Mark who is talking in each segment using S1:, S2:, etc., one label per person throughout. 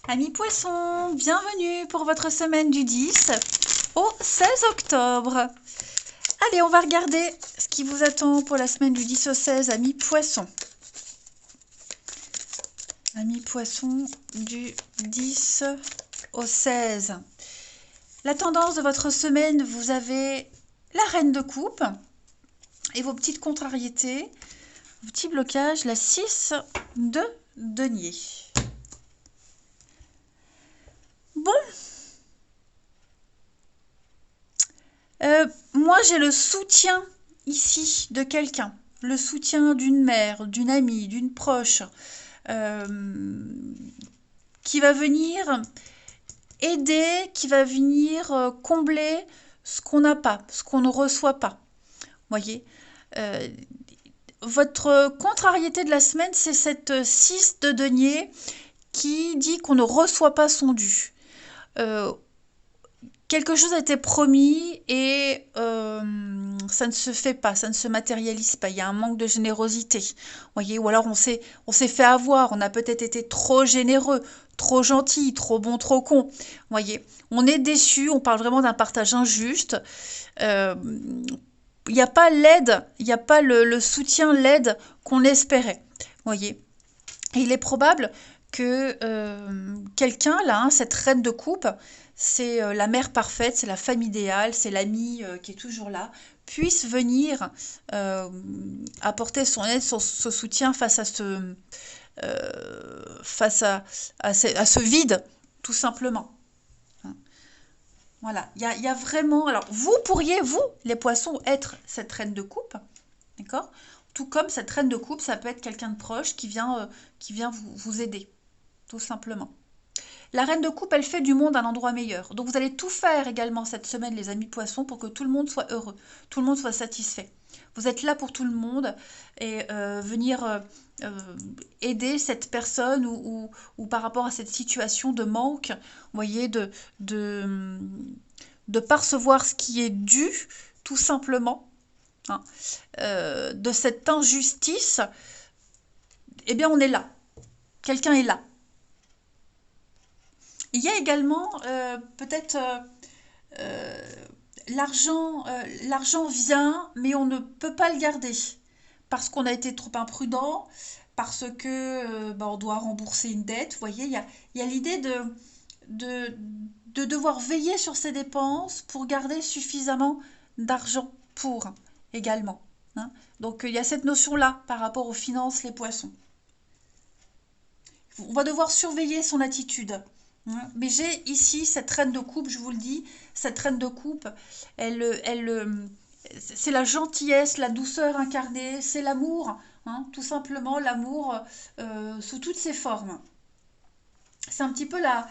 S1: Amis poissons, bienvenue pour votre semaine du 10 au 16 octobre. Allez, on va regarder ce qui vous attend pour la semaine du 10 au 16, amis poissons. Amis poissons du 10 au 16. La tendance de votre semaine, vous avez la reine de coupe et vos petites contrariétés, vos petits blocages, la 6 de denier. Bon, moi j'ai le soutien ici de quelqu'un, le soutien d'une mère, d'une amie, d'une proche, qui va venir aider, qui va venir combler ce qu'on n'a pas, ce qu'on ne reçoit pas. Voyez, votre contrariété de la semaine, c'est cette 6 de denier qui dit qu'on ne reçoit pas son dû. Quelque chose a été promis et ça ne se fait pas, ça ne se matérialise pas. Il y a un manque de générosité, voyez. Ou alors on s'est fait avoir, on a peut-être été trop généreux, trop gentil, trop bon, trop con, voyez. On est déçu, on parle vraiment d'un partage injuste. Il n'y a pas l'aide, il n'y a pas le soutien, l'aide qu'on espérait, voyez. Et il est probable que quelqu'un, là, hein, cette reine de coupe, c'est la mère parfaite, c'est la femme idéale, c'est l'amie qui est toujours là, puisse venir apporter son aide, son soutien face à ce vide, tout simplement. Hein. Voilà, il y a vraiment... Alors, vous pourriez, vous, les poissons, être cette reine de coupe, d'accord? Tout comme cette reine de coupe, ça peut être quelqu'un de proche qui vient vous aider, tout simplement. La reine de coupe, elle fait du monde un endroit meilleur. Donc vous allez tout faire également cette semaine, les amis poissons, pour que tout le monde soit heureux, tout le monde soit satisfait. Vous êtes là pour tout le monde et venir aider cette personne ou par rapport à cette situation de manque, vous voyez, de percevoir ce qui est dû, tout simplement, hein, de cette injustice, eh bien on est là. Quelqu'un est là. Il y a également peut-être l'argent vient, mais on ne peut pas le garder parce qu'on a été trop imprudent, parce que on doit rembourser une dette. Vous voyez, il y a l'idée de, de devoir veiller sur ses dépenses pour garder suffisamment d'argent pour également. Hein. Donc il y a cette notion-là par rapport aux finances, les poissons. On va devoir surveiller son attitude. Hein. Mais j'ai ici cette reine de coupe, je vous le dis, cette reine de coupe, c'est la gentillesse, la douceur incarnée, c'est l'amour, hein, tout simplement l'amour sous toutes ses formes. C'est un petit peu la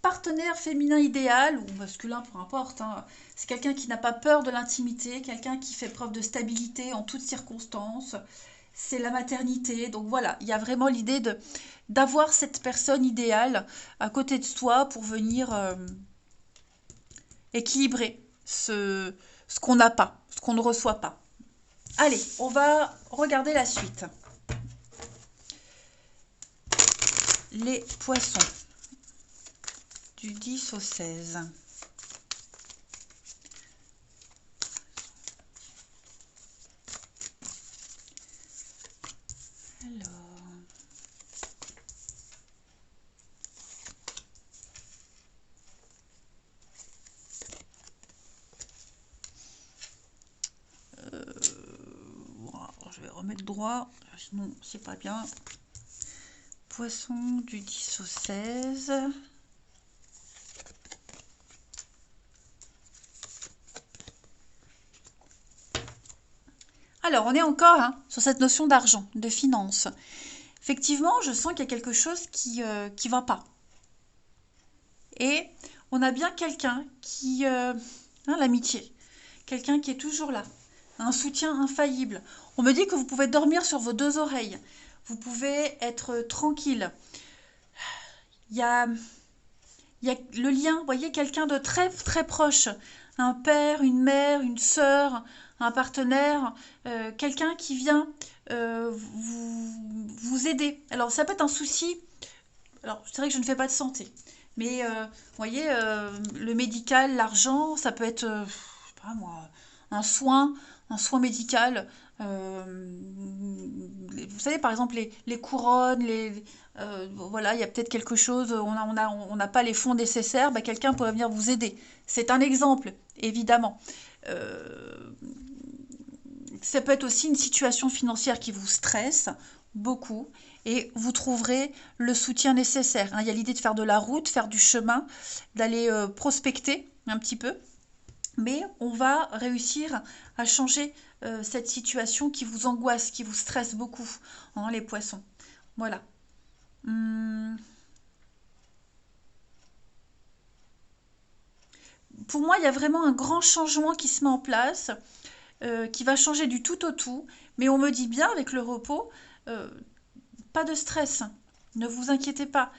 S1: partenaire féminin idéal, ou masculin, peu importe. Hein. C'est quelqu'un qui n'a pas peur de l'intimité, quelqu'un qui fait preuve de stabilité en toutes circonstances. C'est la maternité. Donc voilà, il y a vraiment l'idée d'avoir cette personne idéale à côté de soi pour venir équilibrer ce qu'on n'a pas, ce qu'on ne reçoit pas. Allez, on va regarder la suite. Les poissons du 10 au 16. Alors, je vais remettre droit, sinon c'est pas bien. Poisson du 10 au 16. Alors, on est encore hein, sur cette notion d'argent, de finance. Effectivement, je sens qu'il y a quelque chose qui ne va pas. Et on a bien quelqu'un qui... hein, l'amitié. Quelqu'un qui est toujours là. Un soutien infaillible. On me dit que vous pouvez dormir sur vos deux oreilles. Vous pouvez être tranquille. Il y a, il y a le lien, vous voyez, quelqu'un de très très proche. Un père, une mère, une sœur, un partenaire, quelqu'un qui vient vous aider. Alors ça peut être un souci alors c'est vrai que je ne fais pas de santé, mais vous voyez, le médical, l'argent, ça peut être, je sais pas moi, un soin, un soin médical. Vous savez, par exemple, les couronnes, voilà, il y a peut-être quelque chose, on n'a pas les fonds nécessaires, bah, quelqu'un pourrait venir vous aider. C'est un exemple, évidemment. Euh, Ça peut être aussi une situation financière qui vous stresse beaucoup et vous trouverez le soutien nécessaire, hein. Il y a l'idée de faire de la route, faire du chemin, d'aller prospecter un petit peu, mais on va réussir à changer cette situation qui vous angoisse, qui vous stresse beaucoup, hein, les poissons. Voilà. Hum, Pour moi, il y a vraiment un grand changement qui se met en place, qui va changer du tout au tout, mais on me dit bien avec le repos, euh, pas de stress, ne vous inquiétez pas.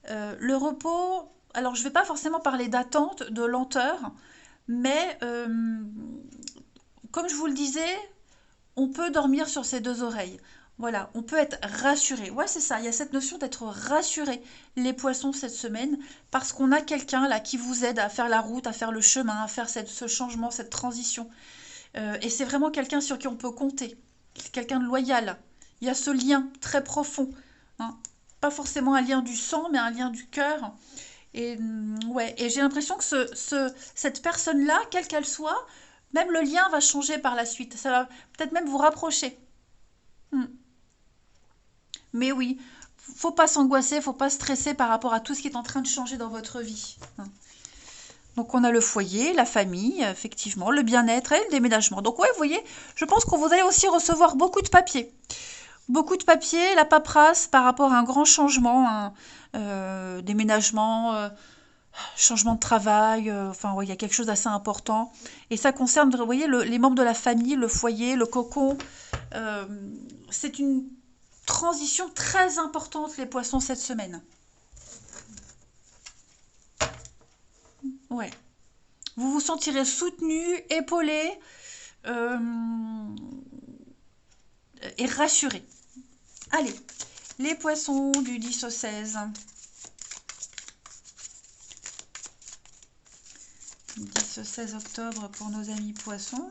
S1: Le repos, alors je ne vais pas forcément parler d'attente, de lenteur, mais comme je vous le disais, on peut dormir sur ses deux oreilles. Voilà, on peut être rassuré. Ouais, c'est ça, il y a cette notion d'être rassuré, les poissons, cette semaine, parce qu'on a quelqu'un là qui vous aide à faire la route, à faire le chemin, à faire ce changement, cette transition. Et c'est vraiment quelqu'un sur qui on peut compter. C'est quelqu'un de loyal. Il y a ce lien très profond, hein. Pas forcément un lien du sang, mais un lien du cœur. Et ouais, et j'ai l'impression que cette personne-là, quelle qu'elle soit, même le lien va changer par la suite. Ça va peut-être même vous rapprocher. Hmm. Mais oui, faut pas s'angoisser, faut pas stresser par rapport à tout ce qui est en train de changer dans votre vie, hein. Donc on a le foyer, la famille, effectivement, le bien-être et le déménagement. Donc ouais, vous voyez, je pense que vous allez aussi recevoir beaucoup de papiers. Beaucoup de papiers, la paperasse par rapport à un grand changement, un déménagement, changement de travail, enfin ouais, il y a quelque chose d'assez important. Et ça concerne, vous voyez, les membres de la famille, le foyer, le cocon. Euh, c'est une transition très importante, les poissons, cette semaine. Ouais. Vous vous sentirez soutenu, épaulé euh, et rassuré. Allez, les poissons du 10 au 16. 10 au 16 octobre pour nos amis poissons.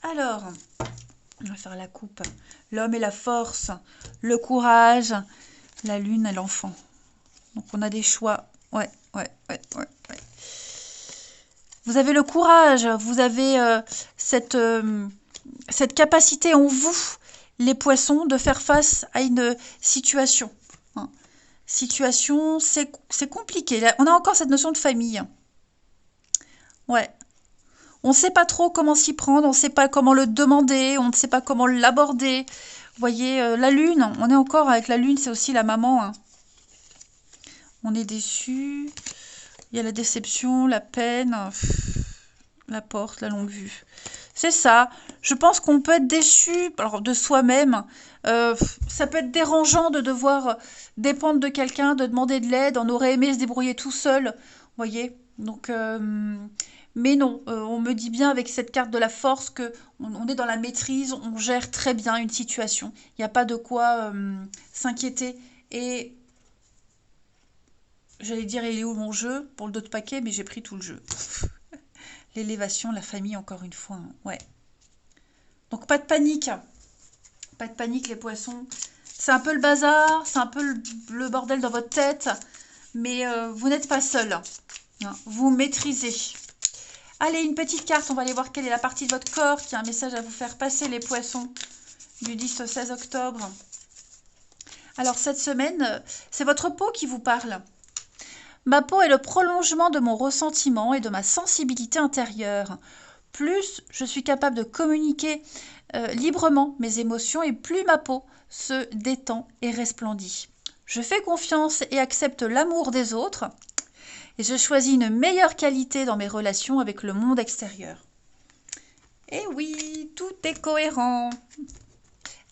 S1: Alors, on va faire la coupe. L'homme et la force, le courage, la lune et l'enfant. Donc on a des choix. Ouais, ouais, ouais, ouais, ouais. Vous avez le courage, vous avez cette capacité en vous, les poissons, de faire face à une situation, hein. Situation, c'est compliqué. Là, on a encore cette notion de famille. Ouais. On ne sait pas trop comment s'y prendre, on ne sait pas comment le demander, on ne sait pas comment l'aborder. Vous voyez, la lune, on est encore avec la lune, c'est aussi la maman, hein. On est déçu, il y a la déception, la peine, la porte, la longue vue. C'est ça. Je pense qu'on peut être déçu alors, de soi-même. Euh, Ça peut être dérangeant de devoir dépendre de quelqu'un, de demander de l'aide. On aurait aimé se débrouiller tout seul, vous voyez. Donc, mais non, on me dit bien avec cette carte de la force que on est dans la maîtrise, on gère très bien une situation. Il n'y a pas de quoi s'inquiéter. Et j'allais dire, il est où mon jeu pour le dos de paquet, mais j'ai pris tout le jeu. L'élévation, la famille, encore une fois, hein. Ouais. Donc pas de panique. Pas de panique, les poissons. C'est un peu le bazar, c'est un peu le bordel dans votre tête, mais vous n'êtes pas seul, hein. Vous maîtrisez. Allez, une petite carte, on va aller voir quelle est la partie de votre corps qui a un message à vous faire passer, les poissons, du 10 au 16 octobre. Alors cette semaine, c'est votre peau qui vous parle. Ma peau est le prolongement de mon ressentiment et de ma sensibilité intérieure. Plus je suis capable de communiquer librement mes émotions et plus ma peau se détend et resplendit. Je fais confiance et accepte l'amour des autres et je choisis une meilleure qualité dans mes relations avec le monde extérieur. Et oui, tout est cohérent.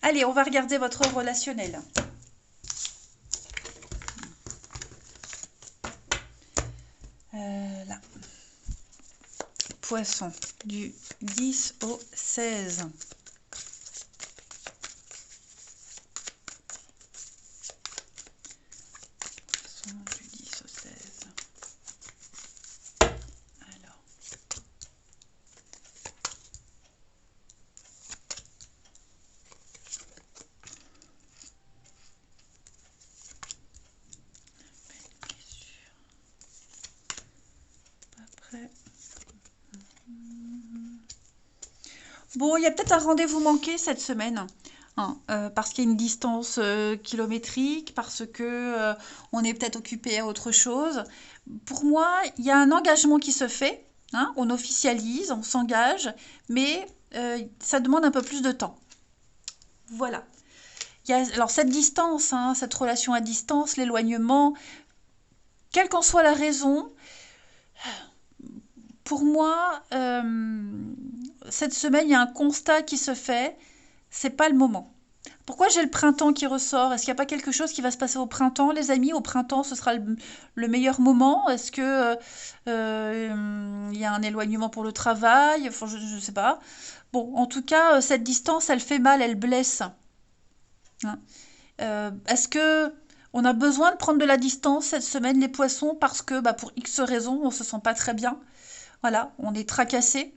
S1: Allez, on va regarder votre relationnel. Là. Poisson, du 10 au 16. Poisson du 10 au 16. Alors. Après. Bon, il y a peut-être un rendez-vous manqué cette semaine. Hein, parce qu'il y a une distance kilométrique, parce que on est peut-être occupé à autre chose. Pour moi, il y a un engagement qui se fait. Hein, on officialise, on s'engage, mais ça demande un peu plus de temps. Voilà. Alors cette distance, hein, cette relation à distance, l'éloignement, quelle qu'en soit la raison, pour moi, cette semaine, il y a un constat qui se fait, c'est pas le moment. Pourquoi j'ai le printemps qui ressort? Est-ce qu'il n'y a pas quelque chose qui va se passer au printemps, les amis? Au printemps, ce sera le meilleur moment? Est-ce que il y a un éloignement pour le travail? Enfin, je ne sais pas. Bon, en tout cas, cette distance, elle fait mal, elle blesse. Hein. Est-ce que on a besoin de prendre de la distance cette semaine, les poissons, parce que bah, pour X raisons, on se sent pas très bien? Voilà, on est tracassé.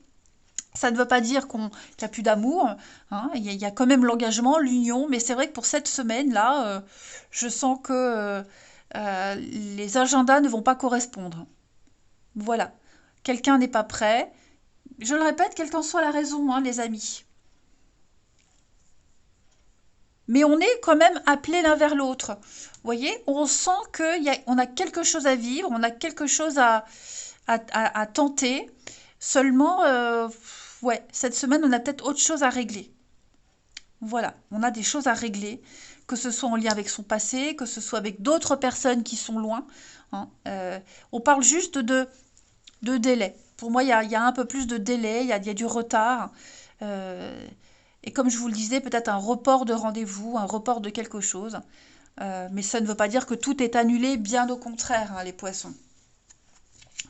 S1: Ça ne veut pas dire qu'il n'y a plus d'amour. Hein. Il y a quand même l'engagement, l'union. Mais c'est vrai que pour cette semaine-là, je sens que les agendas ne vont pas correspondre. Voilà. Quelqu'un n'est pas prêt. Je le répète, quelle qu'en soit la raison, hein, les amis. Mais on est quand même appelés l'un vers l'autre. Vous voyez, on sent qu'on a quelque chose à vivre, on a quelque chose à tenter. Seulement, ouais, cette semaine, on a peut-être autre chose à régler. Voilà, on a des choses à régler, que ce soit en lien avec son passé, que ce soit avec d'autres personnes qui sont loin. Hein. On parle juste de délai. Pour moi, il y a un peu plus de délai, il y a du retard. Et comme je vous le disais, peut-être un report de rendez-vous, un report de quelque chose. Mais ça ne veut pas dire que tout est annulé, bien au contraire, hein, les poissons.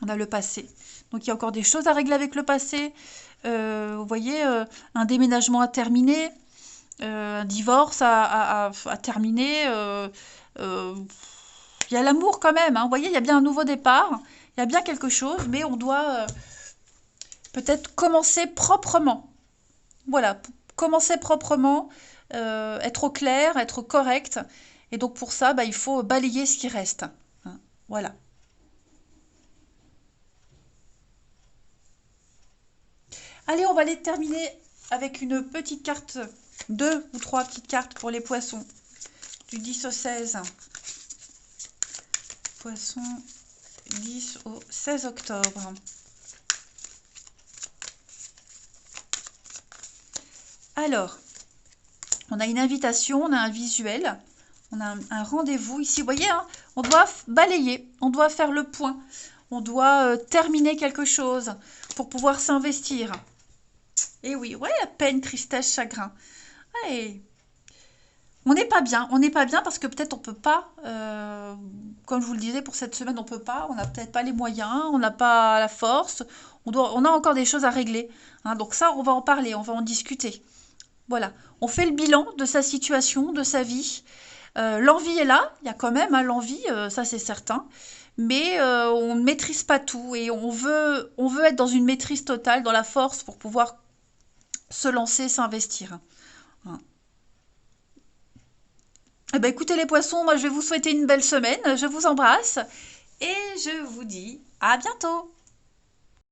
S1: On a le passé. Donc il y a encore des choses à régler avec le passé. Vous voyez, un déménagement à terminer, un divorce à terminer. Il y a l'amour quand même. Hein. Vous voyez, il y a bien un nouveau départ. Il y a bien quelque chose, mais on doit peut-être commencer proprement. Voilà, commencer proprement, être au clair, être correct. Et donc pour ça, bah, il faut balayer ce qui reste. Hein. Voilà. Allez, on va aller terminer avec une petite carte, 2 ou 3 petites cartes pour les poissons. Du 10 au 16. Poisson, 10 au 16 octobre. Alors, on a une invitation, on a un visuel, on a un rendez-vous. Ici, vous voyez, hein, on doit balayer, on doit faire le point, on doit terminer quelque chose pour pouvoir s'investir. Et oui, ouais, peine, tristesse, chagrin. Ouais. On n'est pas bien, parce que peut-être on peut pas, comme je vous le disais pour cette semaine, on peut pas, on n'a peut-être pas les moyens, on n'a pas la force, on a encore des choses à régler. Hein, donc ça, on va en parler, on va en discuter. Voilà, on fait le bilan de sa situation, de sa vie. L'envie est là, il y a quand même hein, l'envie, ça c'est certain, mais on ne maîtrise pas tout et on veut être dans une maîtrise totale, dans la force pour pouvoir se lancer, s'investir. Hein. Eh ben, écoutez les poissons, moi je vais vous souhaiter une belle semaine, je vous embrasse et je vous dis à bientôt.